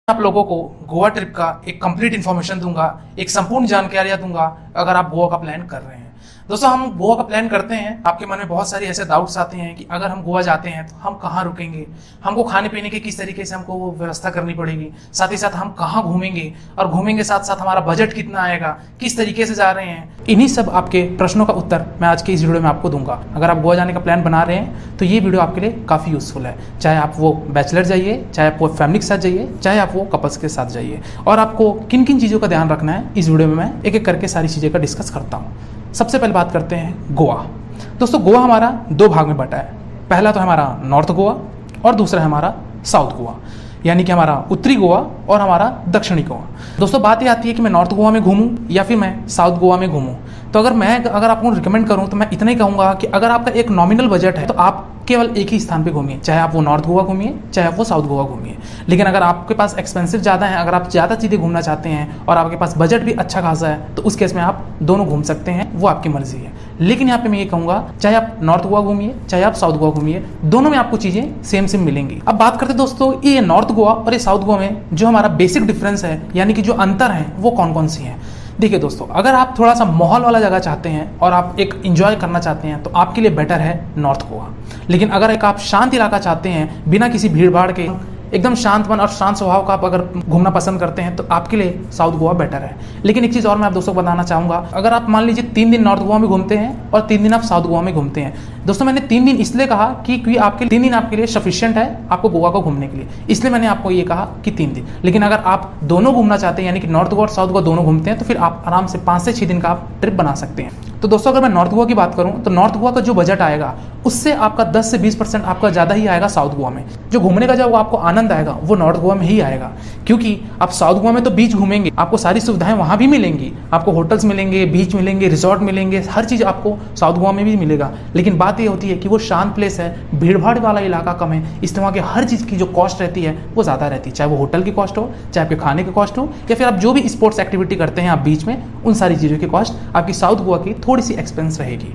आप लोगों को गोवा ट्रिप का एक कंप्लीट इन्फॉर्मेशन दूंगा, एक संपूर्ण जानकारियां दूंगा अगर आप गोवा का प्लान कर रहे हैं। दोस्तों, हम गोवा का प्लान करते हैं, आपके मन में बहुत सारी ऐसे डाउट्स आते हैं कि अगर हम गोवा जाते हैं तो हम कहाँ रुकेंगे, हमको खाने पीने की किस तरीके से हमको वो व्यवस्था करनी पड़ेगी, साथ ही साथ हम कहाँ घूमेंगे और घूमेंगे साथ साथ हमारा बजट कितना आएगा, किस तरीके से जा रहे हैं। इन्हीं सब आपके प्रश्नों का उत्तर मैं आज के इस वीडियो में आपको दूंगा। अगर आप गोवा जाने का प्लान बना रहे हैं तो ये वीडियो आपके लिए काफ़ी यूजफुल है, चाहे आप वो बैचलर जाइए, चाहे आप वो फैमिली के साथ जाइए, चाहे आप वो कपल्स के साथ जाइए। और आपको किन किन चीज़ों का ध्यान रखना है इस वीडियो में मैं एक एक करके सारी चीज़ें का डिस्कस करता हूँ। सबसे पहले बात करते हैं गोवा। दोस्तों, गोवा हमारा दो भाग में बटा है। पहला तो हमारा नॉर्थ गोवा और दूसरा है हमारा साउथ गोवा, यानी कि हमारा उत्तरी गोवा और हमारा दक्षिणी गोवा। दोस्तों, बात ये आती है कि मैं नॉर्थ गोवा में घूमूं या फिर मैं साउथ गोवा में घूमूं। तो अगर आपको रिकमेंड करूं तो मैं इतना ही कहूंगा कि अगर आपका एक नॉमिनल बजट है तो आप केवल एक ही स्थान पे घूमिए, चाहे आप वो नॉर्थ गोवा घूमिए, चाहे आप वो साउथ गोवा घूमिए। लेकिन अगर आपके पास एक्सपेंसिव ज़्यादा है, अगर आप ज़्यादा चीज़ें घूमना चाहते हैं और आपके पास बजट भी अच्छा खासा है, तो उस केस में आप दोनों घूम सकते हैं, वो आपकी मर्जी है। लेकिन यहाँ पे मैं ये कहूँगा, चाहे आप नॉर्थ गोवा घूमिए, चाहे आप साउथ गोवा घूमिए, दोनों में आपको चीज़ें सेम मिलेंगी। अब बात करते हैं दोस्तों, ये नॉर्थ गोवा और ये साउथ गोवा में जो हमारा बेसिक डिफरेंस है, यानी कि जो अंतर है, वो कौन कौन सी हैं। देखिए दोस्तों, अगर आप थोड़ा सा माहौल वाला जगह चाहते हैं और आप एक एंजॉय करना चाहते हैं तो आपके लिए बेटर है नॉर्थ गोवा। लेकिन अगर एक आप शांत इलाका चाहते हैं, बिना किसी भीड़ भाड़ के, एकदम शांत मन और शांत स्वभाव का आप अगर घूमना पसंद करते हैं तो आपके लिए साउथ गोवा बेटर है। लेकिन एक चीज़ और मैं आप दोस्तों बताना चाहूँगा, अगर आप मान लीजिए 3 दिन नॉर्थ गोवा में घूमते हैं और 3 दिन आप साउथ गोवा में घूमते हैं। दोस्तों, मैंने 3 दिन इसलिए कहा कि आपके 3 दिन आपके लिए सफिशिएंट है आपको गोवा को घूमने के लिए, इसलिए मैंने आपको ये कहा कि 3 दिन। लेकिन अगर आप दोनों घूमना चाहते हैं, यानी कि नॉर्थ गोवा और साउथ गोवा दोनों घूमते हैं, तो फिर आप आराम से 5 से 6 दिन का आप ट्रिप बना सकते हैं। तो दोस्तों, अगर मैं नॉर्थ गोवा की बात करूं तो नॉर्थ गोवा का जो बजट आएगा उससे आपका 10 से 20% आपका ज़्यादा ही आएगा साउथ गोवा में। जो घूमने का जो आपको आनंद आएगा वो नॉर्थ गोवा में ही आएगा, क्योंकि आप साउथ गोवा में तो बीच घूमेंगे, आपको सारी सुविधाएं वहाँ भी मिलेंगी, आपको होटल्स मिलेंगे, बीच मिलेंगे, रिजॉर्ट मिलेंगे, हर चीज़ आपको साउथ गोवा में भी मिलेगा। लेकिन बात ये होती है कि वो शांत प्लेस है, भीड़ भाड़ वाला इलाका कम है, इस तरह के हर चीज़ की जो कॉस्ट रहती है वो ज़्यादा रहती है, चाहे वो होटल की कॉस्ट हो, चाहे आपके खाने की कॉस्ट हो, या फिर आप जो भी स्पोर्ट्स एक्टिविटी करते हैं आप बीच में, उन सारी चीज़ों की कॉस्ट आपकी साउथ गोवा की थोड़ी सी एक्सपेंस रहेगी।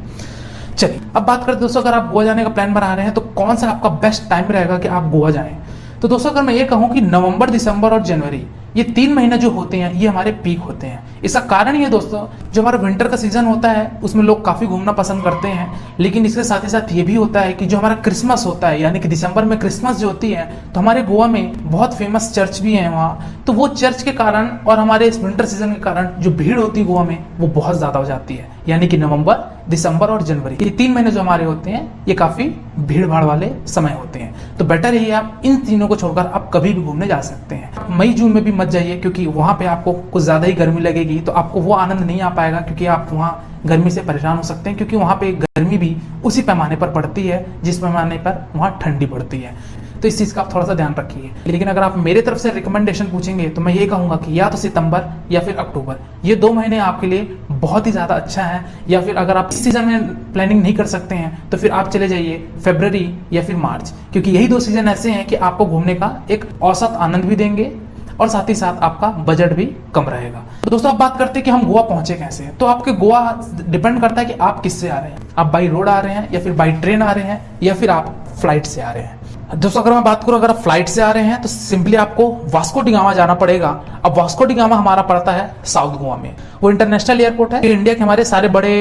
चलिए, अब बात करते हैं दोस्तों, अगर आप गोवा जाने का प्लान बना रहे हैं तो कौन सा आपका बेस्ट टाइम रहेगा कि आप गोवा जाएं। तो दोस्तों, अगर मैं ये कहूँ कि नवंबर, दिसंबर और जनवरी, ये 3 महीने जो होते हैं ये हमारे पीक होते हैं। इसका कारण ये दोस्तों, जो हमारा विंटर का सीजन होता है उसमें लोग काफ़ी घूमना पसंद करते हैं। लेकिन इसके साथ ही साथ ये भी होता है कि जो हमारा क्रिसमस होता है, यानी कि दिसंबर में क्रिसमस जो होती है, तो हमारे गोवा में बहुत फेमस चर्च भी हैं वहाँ। तो वो चर्च के कारण और हमारे इस विंटर सीजन के कारण जो भीड़ होती है गोवा में वो बहुत ज़्यादा हो जाती है। यानी कि नवंबर, दिसंबर और जनवरी, ये 3 महीने जो हमारे होते हैं ये काफ़ी भीड़ भाड़ वाले समय होते हैं। तो बेटर है आप इन तीनों को छोड़कर आप कभी भी घूमने जा सकते हैं। मई जून में भी मत जाइए, क्योंकि वहाँ पे आपको कुछ ज़्यादा ही गर्मी लगेगी, तो आपको वो आनंद नहीं आ पाएगा, क्योंकि आप वहाँ गर्मी से परेशान हो सकते हैं, क्योंकि वहाँ पे गर्मी भी उसी पैमाने पर पड़ती है जिस पैमाने पर वहाँ ठंडी पड़ती है। तो इस चीज़ का आप थोड़ा सा ध्यान रखिए। लेकिन अगर आप मेरे तरफ से रिकमेंडेशन पूछेंगे तो मैं ये कहूँगा कि या तो सितंबर या फिर अक्टूबर, ये 2 महीने आपके लिए बहुत ही ज़्यादा अच्छा है। या फिर अगर आप इस सीज़न में प्लानिंग नहीं कर सकते हैं तो फिर आप चले जाइए फरवरी या फिर मार्च, क्योंकि यही 2 सीज़न ऐसे हैं कि आपको घूमने का एक औसत आनंद भी देंगे और साथ ही साथ आपका बजट भी कम रहेगा। तो दोस्तों, अब बात करते हैं कि हम गोवा पहुंचे कैसे। तो आपके गोवा डिपेंड करता है कि आप किससे आ रहे हैं, आप बाई रोड आ रहे हैं या फिर बाई ट्रेन आ रहे हैं या फिर आप फ्लाइट से आ रहे हैं। दोस्तों, अगर मैं बात करूं, अगर आप फ्लाइट से आ रहे हैं तो सिंपली आपको वास्को डी गामा जाना पड़ेगा। अब वास्को डी गामा हमारा पड़ता है साउथ गोवा में, वो इंटरनेशनल एयरपोर्ट है। इंडिया के हमारे सारे बड़े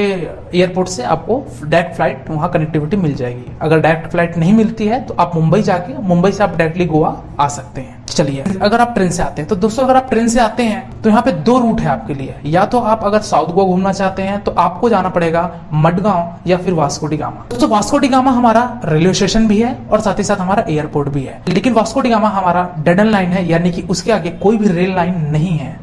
एयरपोर्ट से आपको डायरेक्ट फ्लाइट वहाँ कनेक्टिविटी मिल जाएगी। अगर डायरेक्ट फ्लाइट नहीं मिलती है तो आप मुंबई जाके मुंबई से आप डायरेक्टली गोवा आ सकते हैं। चलिए, अगर आप ट्रेन से आते हैं तो दोस्तों, अगर आप ट्रेन से आते हैं तो यहाँ पे 2 रूट है आपके लिए। या तो आप अगर साउथ गोवा घूमना चाहते हैं तो आपको जाना पड़ेगा मडगांव या फिर वास्को डी गामा। दोस्तों, वास्को डी गामा हमारा रेलवे स्टेशन भी है और साथ ही साथ हमारा एयरपोर्ट भी है। लेकिन वास्को डी गामा हमारा डेड एंड लाइन है, यानी कि उसके आगे कोई भी रेल लाइन नहीं है।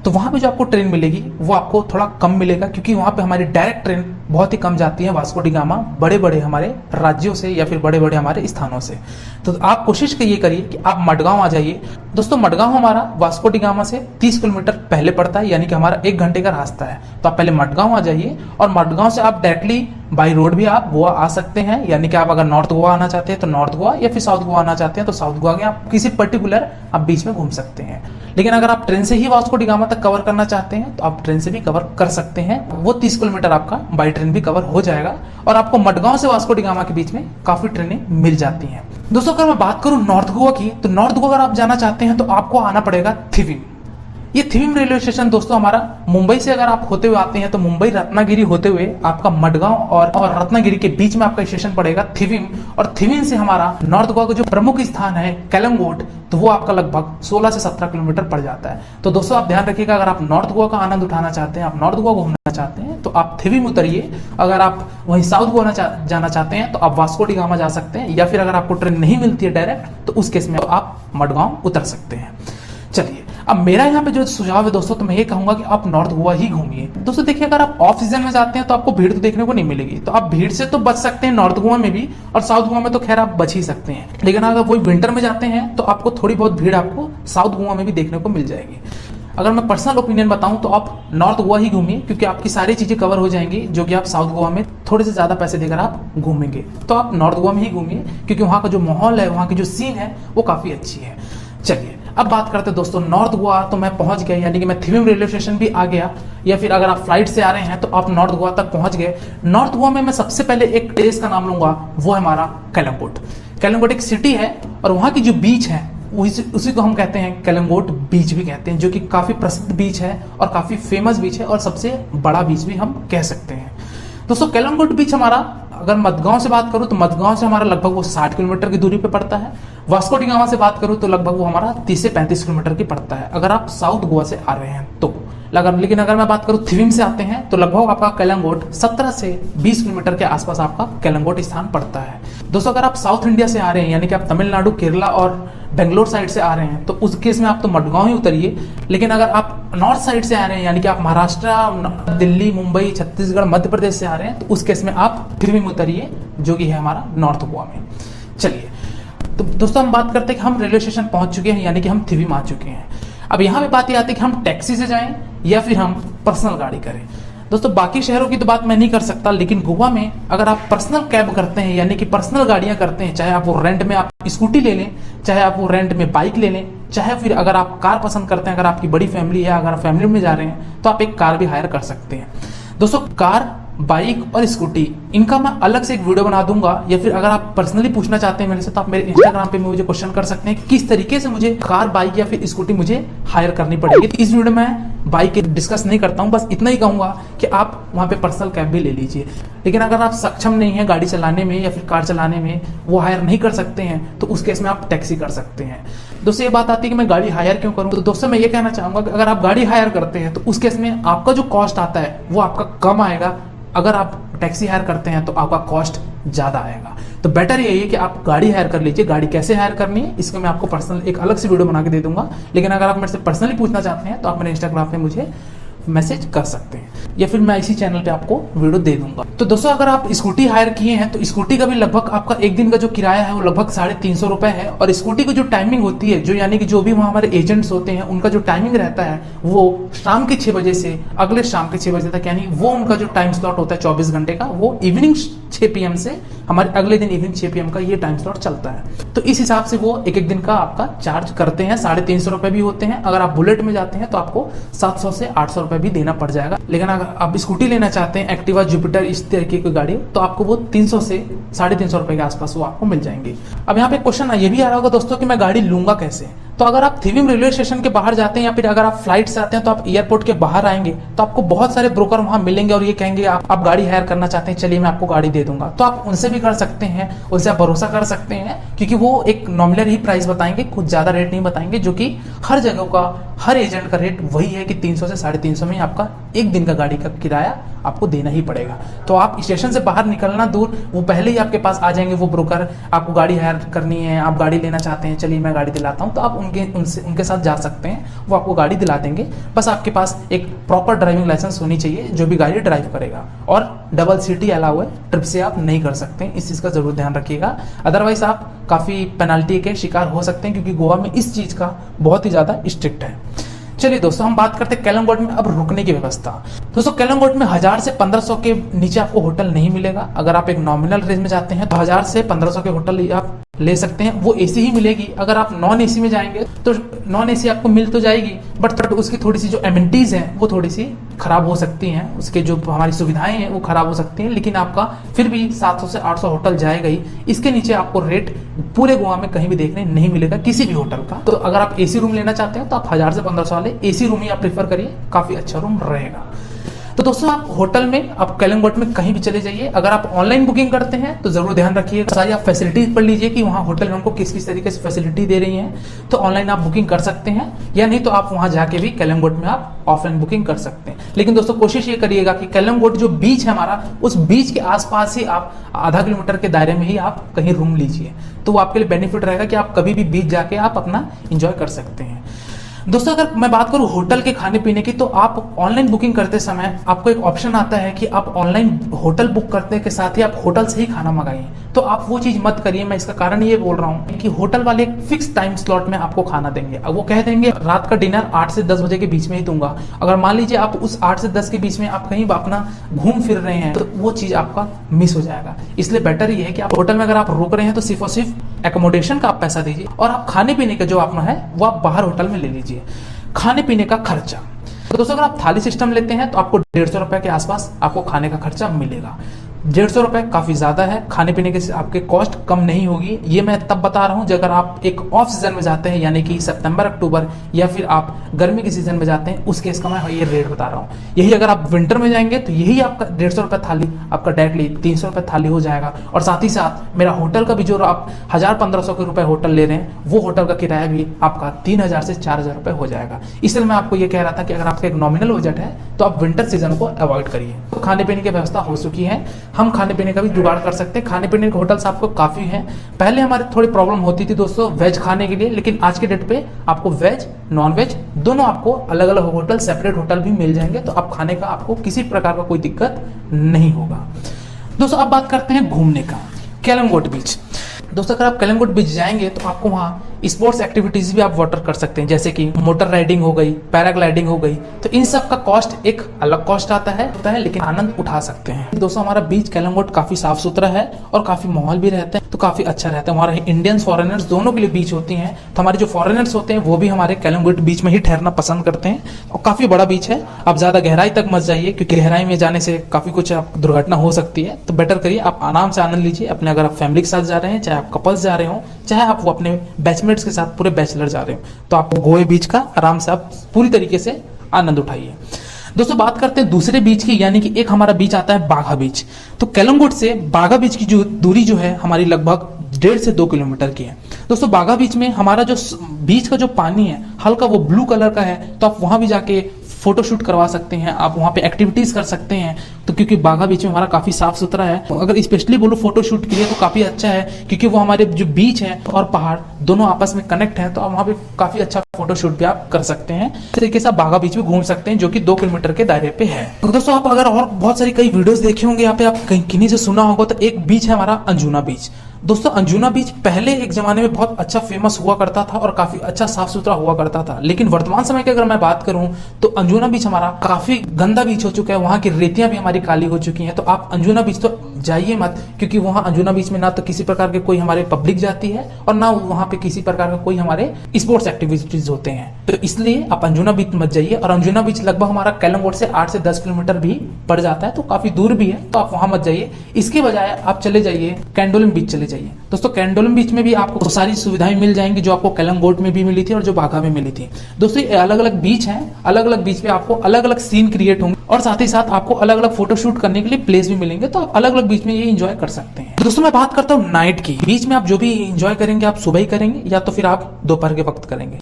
तो वहाँ पे जो आपको ट्रेन मिलेगी वो आपको थोड़ा कम मिलेगा, क्योंकि वहाँ पे हमारी डायरेक्ट ट्रेन बहुत ही कम जाती है वास्को डी गामा, बड़े बड़े हमारे राज्यों से या फिर बड़े बड़े हमारे स्थानों से। तो आप कोशिश ये करिए कि आप मडगांव आ जाइए। दोस्तों, मडगांव हमारा वास्को डी गामा से 30 किलोमीटर पहले पड़ता है, यानी कि हमारा 1 घंटे का रास्ता है। तो आप पहले मडगांव आ जाइए और मडगांव से आप डायरेक्टली बाई रोड भी आप गोवा आ सकते हैं। यानी कि आप अगर नॉर्थ गोवा आना चाहते हैं तो नॉर्थ गोवा, या फिर साउथ गोवा आना चाहते हैं तो साउथ गोवा के आप किसी पर्टिकुलर आप बीच में घूम सकते हैं। लेकिन अगर आप ट्रेन से ही वास्को डी गामा तक कवर करना चाहते हैं तो आप ट्रेन से भी कवर कर सकते हैं। वो 30 किलोमीटर आपका बाई ट्रेन भी कवर हो जाएगा और आपको मडगांव से वास्को डी गामा के बीच में काफी ट्रेनें मिल जाती हैं। दोस्तों अगर मैं बात करूं नॉर्थ गोवा की, तो नॉर्थ गोवा अगर आप जाना चाहते हैं तो आपको आना पड़ेगा थिविम। ये थिविम रेलवे स्टेशन दोस्तों हमारा मुंबई से अगर आप होते हुए आते हैं तो मुंबई रत्नागिरी होते हुए आपका मडगांव और रत्नागिरी के बीच में आपका स्टेशन पड़ेगा थिविम। और थिविम से हमारा नॉर्थ गोवा का जो प्रमुख स्थान है कलंगोट, तो वो आपका लगभग 16 से 17 किलोमीटर पड़ जाता है। तो दोस्तों आप ध्यान रखिएगा, अगर आप नॉर्थ गोवा का आनंद उठाना चाहते हैं, आप नॉर्थ गोवा घूमना चाहते हैं तो आप थिविम उतरिए। अगर आप वहीं साउथ गोवा जाना चाहते हैं तो आप वास्को डी गामा जा सकते हैं, या फिर अगर आपको ट्रेन नहीं मिलती है डायरेक्ट तो उस केस में आप मडगांव उतर सकते हैं। चलिए अब मेरा यहाँ पे जो सुझाव है दोस्तों, तो मैं ये कहूंगा कि आप नॉर्थ गोवा ही घूमिए। दोस्तों देखिए, अगर आप ऑफ सीजन में जाते हैं तो आपको भीड़ तो देखने को नहीं मिलेगी, तो आप भीड़ से तो बच सकते हैं नॉर्थ गोवा में भी, और साउथ गोवा में तो खैर आप बच ही सकते हैं। लेकिन अगर वही विंटर में जाते हैं तो आपको थोड़ी बहुत भीड़ आपको साउथ गोवा में भी देखने को मिल जाएगी। अगर मैं पर्सनल ओपिनियन बताऊं तो आप नॉर्थ गोवा ही घूमिए, क्योंकि आपकी सारी चीजें कवर हो जाएंगी जो कि आप साउथ गोवा में थोड़े से ज्यादा पैसे देकर आप घूमेंगे। तो आप नॉर्थ गोवा में ही घूमिए, क्योंकि वहां का जो माहौल है, वहां की जो सीन है वो काफी अच्छी है। चलिए अब बात करते हैं दोस्तों नॉर्थ गोवा। तो मैं पहुंच गया, यानी कि मैं थिविम रेलवे स्टेशन भी आ गया, या फिर अगर आप फ्लाइट से आ रहे हैं तो आप नॉर्थ गोवा तक पहुंच गए। नॉर्थ गोवा में मैं सबसे पहले एक प्लेस का नाम लूंगा, वो है हमारा कलंगोट। कलंगोट एक सिटी है और वहां की जो बीच है उसी को हम कहते हैं कलंगोट बीच भी कहते हैं, जो कि काफी प्रसिद्ध बीच है और काफी फेमस बीच है और सबसे बड़ा बीच भी हम कह सकते हैं। दोस्तों कलंगोट बीच हमारा, अगर मडगांव से बात करूं तो मडगांव से हमारा लगभग वो 60 किलोमीटर की दूरी पे पड़ता है। वास्को डी गामा से बात करूं तो लगभग वो हमारा 30 से 35 किलोमीटर की पड़ता है, अगर आप साउथ गोवा से आ रहे हैं तो। लेकिन अगर मैं बात करूं थिविम से आते हैं तो लगभग आपका कलंगोट 17 से 20 किलोमीटर के आसपास आपका कलंगोट स्थान पड़ता है। दोस्तों अगर आप साउथ इंडिया से आ रहे हैं, यानी कि आप तमिलनाडु, केरला और बेंगलोर साइड से आ रहे हैं, तो उस केस में आप तो मडगांव ही उतरिए। लेकिन अगर आप नॉर्थ साइड से आ रहे हैं, यानी कि आप महाराष्ट्र, दिल्ली, मुंबई, छत्तीसगढ़, मध्य प्रदेश से आ रहे हैं, तो उस केस में आप थिविम उतरिए, जो कि है हमारा नॉर्थ गोवा में। चलिए तो दोस्तों हम बात करते हैं कि हम रेलवे स्टेशन पहुंच चुके हैं, यानी कि हम थिविम आ चुके हैं। अब यहाँ पे बात ये आती है कि हम टैक्सी से जाएं या फिर हम पर्सनल गाड़ी करें। दोस्तों बाकी शहरों की तो बात मैं नहीं कर सकता, लेकिन गोवा में अगर आप पर्सनल कैब करते हैं, यानी कि पर्सनल गाड़ियां करते हैं, चाहे आप वो रेंट में आप स्कूटी ले लें, चाहे आप वो रेंट में बाइक ले लें, चाहे फिर अगर आप कार पसंद करते हैं, अगर आपकी बड़ी फैमिली है, अगर आप फैमिली में जा रहे हैं तो आप एक कार भी हायर कर सकते हैं। दोस्तों कार, बाइक और स्कूटी, इनका मैं अलग से एक वीडियो बना दूंगा, या फिर अगर आप पर्सनली पूछना चाहते हैं मेरे से तो आप मेरे इंस्टाग्राम पे मुझे क्वेश्चन कर सकते हैं किस तरीके से मुझे कार, बाइक या फिर स्कूटी मुझे हायर करनी पड़ेगी। तो इस वीडियो में बाइक डिस्कस नहीं करता हूं, बस इतना ही कहूंगा कि आप वहां पे पर्सनल कैब भी ले लीजिए। लेकिन अगर आप सक्षम नहीं है गाड़ी चलाने में या फिर कार चलाने में, वो हायर नहीं कर सकते हैं, तो उस केस में आप टैक्सी कर सकते हैं। दोस्तों ये बात आती है कि मैं गाड़ी हायर क्यों करूं, तो दोस्तों मैं ये कहना चाहूंगा कि अगर आप गाड़ी हायर करते हैं तो उस केस में आपका जो कॉस्ट आता है वो आपका कम आएगा। अगर आप टैक्सी हायर करते हैं तो आपका कॉस्ट ज्यादा आएगा। तो बेटर यही है कि आप गाड़ी हायर कर लीजिए। गाड़ी कैसे हायर करनी है इसका मैं आपको पर्सनल एक अलग से वीडियो बना के दे दूंगा, लेकिन अगर आप मेरे से पर्सनली पूछना चाहते हैं तो आप मेरे इंस्टाग्राम पे मुझे मैसेज कर सकते हैं, या फिर मैं इसी चैनल पे आपको वीडियो दे दूंगा। तो दोस्तों अगर आप स्कूटी हायर किए हैं तो स्कूटी का भी लगभग आपका एक दिन का जो किराया है वो लगभग 350 रुपए है। और स्कूटी की जो टाइमिंग होती है, जो यानी कि जो भी वहाँ हमारे एजेंट्स होते हैं उनका जो टाइमिंग रहता है वो शाम के 6 बजे से अगले शाम के 6 बजे तक, यानी वो उनका जो टाइम स्लॉट होता है 24 घंटे का, वो इवनिंग 6 PM से हमारे अगले दिन इवनिंग 6 PM का ये टाइम स्लॉट चलता है। तो इस हिसाब से वो एक दिन का आपका चार्ज करते हैं। 350 रुपए भी होते हैं। अगर आप बुलेट में जाते हैं तो आपको 700 से 800 रुपए भी देना पड़ जाएगा। लेकिन अगर आप स्कूटी लेना चाहते हैं, एक्टिवा, जुपिटर, इस तरीके की गाड़ी, तो आपको वो 300 से 350 रुपए के आसपास वो आपको मिल जाएंगे। अब यहाँ पे क्वेश्चन ये भी आ रहा होगा दोस्तों कि मैं गाड़ी लूंगा कैसे। तो अगर आप थिविम रेलवे स्टेशन के बाहर जाते हैं या फिर अगर आप फ्लाइट से आते हैं तो आप एयरपोर्ट के बाहर आएंगे तो आपको बहुत सारे ब्रोकर वहां मिलेंगे और ये कहेंगे आप गाड़ी हायर करना चाहते हैं, चलिए मैं आपको गाड़ी दे दूंगा। तो आप उनसे भी कर सकते हैं, उनसे आप भरोसा कर सकते हैं, क्योंकि वो एक नॉमिनल ही प्राइस बताएंगे, कुछ ज्यादा रेट नहीं बताएंगे, जो कि हर जगह का हर एजेंट का रेट वही है कि 300 से 350 में आपका एक दिन का गाड़ी का किराया आपको देना ही पड़ेगा। तो आप स्टेशन से बाहर निकलना दूर, वो पहले ही आपके पास आ जाएंगे वो ब्रोकर, आपको गाड़ी हायर करनी है, आप गाड़ी लेना चाहते हैं, चलिए मैं गाड़ी दिलाता हूं, तो आप उनके साथ जा सकते हैं, वो आपको गाड़ी दिला देंगे। बस आपके पास एक प्रॉपर ड्राइविंग लाइसेंस होनी चाहिए जो भी गाड़ी ड्राइव करेगा, और डबल सीटी अलाउ है, ट्रिप से आप नहीं कर सकते हैं, इस चीज का जरूर ध्यान रखिएगा। अदरवाइज आप काफी पेनाल्टी के शिकार हो सकते हैं, क्योंकि गोवा में इस चीज का बहुत ही ज्यादा स्ट्रिक्ट है। चलिए दोस्तों हम बात करते हैं कलंगोट में अब रुकने की व्यवस्था। दोस्तों कलंगोट में 1000 से 1500 के नीचे आपको होटल नहीं मिलेगा। अगर आप एक नॉमिनल रेंज में जाते हैं तो 1000 से 1500 के होटल आप ले सकते हैं, वो एसी ही मिलेगी। अगर आप नॉन एसी में जाएंगे तो नॉन एसी आपको मिल तो जाएगी, बट उसकी थोड़ी सी जो एमिनिटीज हैं वो थोड़ी सी खराब हो सकती हैं, उसके जो हमारी सुविधाएं हैं वो खराब हो सकती हैं, लेकिन आपका फिर भी 700 से 800 होटल जाएगा ही। इसके नीचे आपको रेट पूरे गोवा में कहीं भी देखने नहीं मिलेगा किसी भी होटल का। तो अगर आप एसी रूम लेना चाहते हैं तो आप 1000 से 1500 वाले एसी रूम ही आप प्रीफर करिए, काफी अच्छा रूम रहेगा। तो दोस्तों आप होटल में, आप कलिंगोट में कहीं भी चले जाइए, अगर आप ऑनलाइन बुकिंग करते हैं तो जरूर ध्यान रखिएगा, सारी आप फैसिलिटीज पढ़ लीजिए कि वहाँ होटल में हमको किस किस तरीके से फैसिलिटी दे रही हैं। तो ऑनलाइन आप बुकिंग कर सकते हैं, या नहीं तो आप वहाँ जाके भी कलिंगोट में आप ऑफलाइन बुकिंग कर सकते हैं। लेकिन दोस्तों कोशिश ये करिएगा कि कलिंगोट जो बीच है हमारा, उस बीच के आसपास ही आप आधा किलोमीटर के दायरे में ही आप कहीं रूम लीजिए, तो वो आपके लिए बेनिफिट रहेगा कि आप कभी भी बीच जाके आप अपना इंजॉय कर सकते हैं। दोस्तों अगर मैं बात करूं होटल के खाने पीने की, तो आप ऑनलाइन बुकिंग करते समय आपको एक ऑप्शन आता है कि आप ऑनलाइन होटल बुक करने के साथ ही आप होटल से ही खाना मंगाइए। तो आप वो चीज मत करिए। मैं इसका कारण ये बोल रहा हूँ कि होटल वाले एक फिक्स टाइम स्लॉट में आपको खाना देंगे। अब वो कह देंगे रात का डिनर 8 से 10 बजे के बीच में ही दूंगा। अगर मान लीजिए आप उस 8 से 10 के बीच में आप कहीं अपना घूम फिर रहे हैं तो वो चीज आपका मिस हो जाएगा। इसलिए बेटर ये है कि आप होटल में अगर आप रुक रहे हैं तो सिर्फ और सिर्फ एकोमोडेशन का आप पैसा दीजिए, और आप खाने पीने का जो अपना है वो आप बाहर होटल में ले लीजिए। खाने पीने का खर्चा, तो दोस्तों अगर आप थाली सिस्टम लेते हैं तो आपको 150 रुपए के आसपास आपको खाने का खर्चा मिलेगा। 150 रुपए काफी ज्यादा है, खाने पीने के आपके कॉस्ट कम नहीं होगी। ये मैं तब बता रहा हूँ जब अगर आप एक ऑफ सीजन में जाते हैं, यानी कि सितंबर अक्टूबर, या फिर आप गर्मी के सीजन में जाते हैं, उस केस का मैं ये रेट बता रहा हूँ। यही अगर आप विंटर में जाएंगे तो यही आपका 150 रुपए थाली आपका डायरेक्टली 300 रुपए थाली हो जाएगा। और साथ ही साथ मेरा होटल का भी जो आप 1000-1500 के रुपए होटल ले रहे हैं, वो होटल का किराया भी आपका 3000 से 4000 रुपए हो जाएगा। इसलिए मैं आपको ये कह रहा था कि अगर आपका एक नॉमिनल बजट है तो आप विंटर सीजन को अवॉइड करिए। तो खाने पीने की व्यवस्था हो चुकी है, हम खाने पीने का भी जुगाड़ कर सकते हैं। खाने पीने के होटल्स आपको काफी हैं। पहले हमारे थोड़ी प्रॉब्लम होती थी दोस्तों वेज खाने के लिए, लेकिन आज के डेट पे आपको वेज नॉन वेज दोनों आपको अलग अलग होटल, सेपरेट होटल भी मिल जाएंगे। तो आप खाने का आपको किसी प्रकार का कोई दिक्कत नहीं होगा। दोस्तों अब बात करते हैं घूमने का, कलिंगोट बीच। दोस्तों अगर आप कलिंगोट बीच जाएंगे तो आपको वहाँ स्पोर्ट्स एक्टिविटीज भी आप वाटर कर सकते हैं, जैसे कि मोटर राइडिंग हो गई, पैराग्लाइडिंग हो गई। तो इन सब का कॉस्ट एक अलग कॉस्ट आता है, लेकिन आनंद उठा सकते हैं। दोस्तों हमारा बीच कलिंगोट काफी साफ सुथरा है और काफी माहौल भी रहता है, तो काफी अच्छा रहता है। हमारे इंडियंस फॉरेनर्स दोनों के लिए बीच होती हैं, तो हमारे जो फॉरेनर्स होते हैं वो भी हमारे कलिंगोट बीच में ही ठहरना पसंद करते हैं। और काफी बड़ा बीच है, आप ज्यादा गहराई तक मत जाइए, क्योंकि गहराई में जाने से काफी कुछ दुर्घटना हो सकती है। तो बेटर करिए आप आराम से आनंद लीजिए अपने। अगर आप फैमिली के साथ जा रहे हैं, चाहे आप कपल्स जा रहे हो, चाहे आप वो अपने बैचमेट्स के साथ पूरे बैचलर जा रहे हो, तो आप गोवा बीच का आराम से आप पूरी तरीके से आनंद उठाइए। दोस्तों बात करते हैं दूसरे बीच की, यानी कि एक हमारा बीच आता है बाघा बीच। तो कलिंगोट से बाघा बीच की जो दूरी जो है हमारी लगभग 1.5 से 2 किलोमीटर की है। दोस्तों बाघा बीच में हमारा जो बीच का जो पानी है हल्का वो ब्लू कलर का है, तो आप वहां भी जाके फोटोशूट करवा सकते हैं, आप वहाँ पे एक्टिविटीज कर सकते हैं। तो क्योंकि बाघा बीच में हमारा काफी साफ सुथरा है, अगर स्पेशली बोलो फोटोशूट के लिए तो काफी अच्छा है, क्योंकि वो हमारे जो बीच है और पहाड़ दोनों आपस में कनेक्ट है, तो आप वहाँ पे काफी अच्छा फोटोशूट भी आप कर सकते हैं। इस तरीके से आप बाघा बीच में घूम सकते हैं, जो कि 2 किलोमीटर के दायरे पे है। तो दोस्तों आप अगर और बहुत सारी कई वीडियोस देखे होंगे, यहाँ पे आप कहीं किन्हीं से सुना होगा, तो एक बीच है हमारा अंजुना बीच। दोस्तों अंजुना बीच पहले एक जमाने में बहुत अच्छा फेमस हुआ करता था और काफी अच्छा साफ सुथरा हुआ करता था, लेकिन वर्तमान समय की अगर मैं बात करूं तो अंजुना बीच हमारा काफी गंदा बीच हो चुका है। वहां की रेतियां भी हमारी काली हो चुकी हैं। तो आप अंजुना बीच तो जाइए मत, क्योंकि वहां अंजुना बीच में ना तो किसी प्रकार के कोई हमारे पब्लिक जाती है और ना वहां पे किसी प्रकार का कोई हमारे स्पोर्ट्स एक्टिविटीज होते हैं। तो इसलिए आप अंजुना बीच मत जाइए। और अंजुना बीच लगभग हमारा कलिंगोट से 8 से 10 किलोमीटर भी पड़ जाता है, तो काफी दूर भी है, तो आप वहां मत जाइए। इसके बजाय आप चले जाइए कैंडोलिम बीच चले जाइए। दोस्तों कैंडोलिम बीच में भी आपको सारी सुविधाएं मिल जाएंगी जो आपको कलिंगोट में भी मिली थी और जो बाघा में मिली थी। दोस्तों ये अलग अलग बीच हैं, अलग अलग बीच पे आपको अलग अलग सीन क्रिएट होंगे और साथ ही साथ आपको अलग अलग फोटोशूट करने के लिए प्लेस भी मिलेंगे, तो आप अलग अलग बीच में ये एंजॉय कर सकते हैं। दोस्तों मैं बात करता हूँ नाइट की। बीच में आप जो भी एंजॉय करेंगे आप सुबह ही करेंगे या तो फिर आप दोपहर के वक्त करेंगे।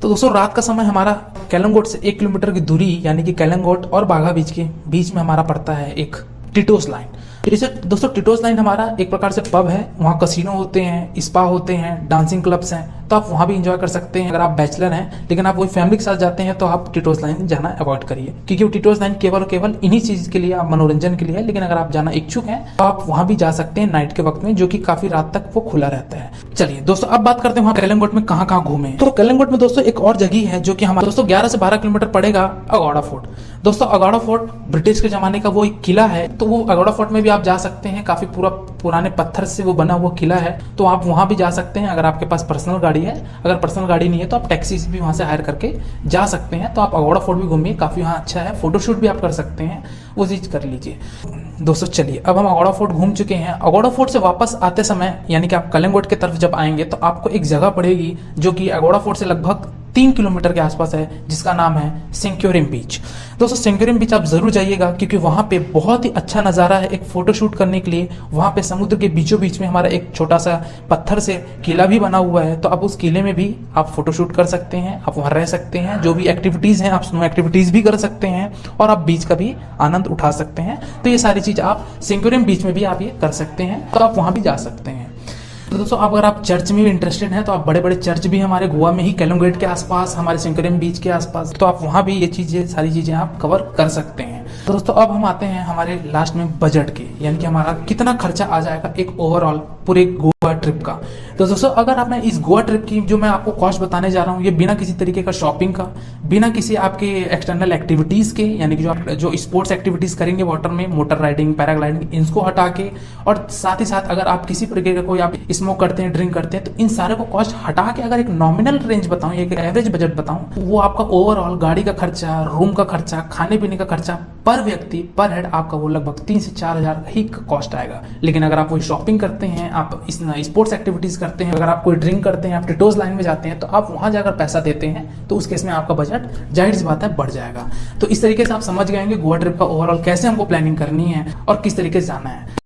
तो दोस्तों रात का समय हमारा कलिंगोट से 1 किलोमीटर की दूरी, यानी कि कलिंगोट और बाघा बीच के बीच में हमारा पड़ता है एक टिटोस लाइन। दोस्तों टिटोस लाइन हमारा एक प्रकार से पब है, वहाँ कसिनो होते हैं, स्पा होते हैं, डांसिंग क्लब्स हैं, तो आप वहाँ भी एंजॉय कर सकते हैं। अगर आप बैचलर हैं लेकिन आप वही फैमिली के साथ जाते हैं तो आप टिटोस लाइन जाना अवॉइड करिए, क्योंकि वो टिटोस लाइन केवल इन्हीं चीज के लिए, आप मनोरंजन के लिए है। लेकिन अगर आप जाना इच्छुक हैं तो आप वहाँ भी जा सकते हैं नाइट के वक्त में, जो कि काफी रात तक वो खुला रहता है। चलिए दोस्तों अब बात करते हैं वहाँ कलिंगोट में कहाँ कहाँ घूमे। तो कलिंगोट में दोस्तों एक और जगह है जो कि हमारे दोस्तों 11 से 12 किलोमीटर पड़ेगा, अगौड़ा फोर्ट। दोस्तों अगौड़ा फोर्ट ब्रिटिश के जमाने का वो एक किला है, तो वो अगौड़ा फोर्ट में भी आप जा सकते हैं, काफ़ी पूरा पुराने पत्थर से वो बना हुआ किला है, तो आप वहाँ भी जा सकते हैं अगर आपके पास पर्सनल गाड़ी है। अगर पर्सनल गाड़ी नहीं है तो आप टैक्सी से भी वहाँ से हायर करके जा सकते हैं। तो आप अगोड़ा फोर्ट भी घूमिए, काफ़ी वहाँ अच्छा है, फोटोशूट भी आप कर सकते हैं, वो चीज़ कर लीजिए। दोस्तों चलिए, अब हम अगोड़ा फोर्ट घूम चुके हैं। अगोड़ा फोर्ट से वापस आते समय यानी कि आप कलिंगोट की तरफ जब आएंगे तो आपको एक जगह पड़ेगी जो कि अगोड़ा फोर्ट से लगभग 3 किलोमीटर के आसपास है, जिसका नाम है सेंक्योरियम बीच। दोस्तों सेंक्योरियम बीच आप जरूर जाइएगा, क्योंकि वहाँ पे बहुत ही अच्छा नज़ारा है एक फोटोशूट करने के लिए। वहाँ पे समुद्र के बीचों बीच में हमारा एक छोटा सा पत्थर से किला भी बना हुआ है, तो आप उस किले में भी आप फोटोशूट कर सकते हैं, आप वहाँ रह सकते हैं। जो भी एक्टिविटीज़ हैं आप स्नो एक्टिविटीज़ भी कर सकते हैं और आप बीच का भी आनंद उठा सकते हैं। तो ये सारी चीज़ आप सेंक्योरियम बीच में भी आप ये कर सकते हैं, तो आप वहाँ भी जा सकते हैं। तो दोस्तों अगर आप चर्च में भी इंटरेस्टेड हैं तो आप बड़े बड़े चर्च भी हमारे गोवा में ही कैलम गेट के आसपास, हमारे सेंक्योरियम बीच के आसपास, तो आप वहाँ भी ये चीज़ें सारी चीज़ें आप कवर कर सकते हैं। तो दोस्तों अब हम आते हैं हमारे लास्ट में बजट के, यानी कि हमारा कितना खर्चा आ जाएगा एक ओवरऑल पूरे गोवा ट्रिप का। तो दोस्तों अगर आप मैं इस गोवा ट्रिप की जो मैं आपको कॉस्ट बताने जा रहा हूँ, ये बिना किसी तरीके का शॉपिंग का, बिना किसी आपके एक्सटर्नल एक्टिविटीज़ के, यानी कि जो आप जो स्पोर्ट्स एक्टिविटीज़ करेंगे वाटर में, मोटर राइडिंग, पैराग्लाइडिंग, इनको हटा के, और साथ ही साथ अगर आप किसी तरीके का कोई आप स्मोक करते हैं, ड्रिंक करते हैं, तो इन सारे को कॉस्ट हटा के अगर एक नॉमिनल रेंज बताऊं, एक एवरेज बजट बताऊं, वो आपका ओवरऑल गाड़ी का खर्चा, रूम का खर्चा, खाने पीने का खर्चा पर व्यक्ति पर हेड आपका वो लगभग 3 से 4 हज़ार ही कॉस्ट आएगा। लेकिन अगर आप कोई शॉपिंग करते हैं, आप इस स्पोर्ट्स एक्टिविटीज़ करते हैं, अगर आप कोई ड्रिंक करते हैं, आप टिटोज लाइन में जाते हैं, तो आप वहाँ जाकर पैसा देते हैं, तो उस केस में आपका बजट जाहिर सी बात है बढ़ जाएगा। तो इस तरीके से आप समझ गए गोवा ट्रिप का ओवरऑल कैसे हमको प्लानिंग करनी है और किस तरीके से जाना है।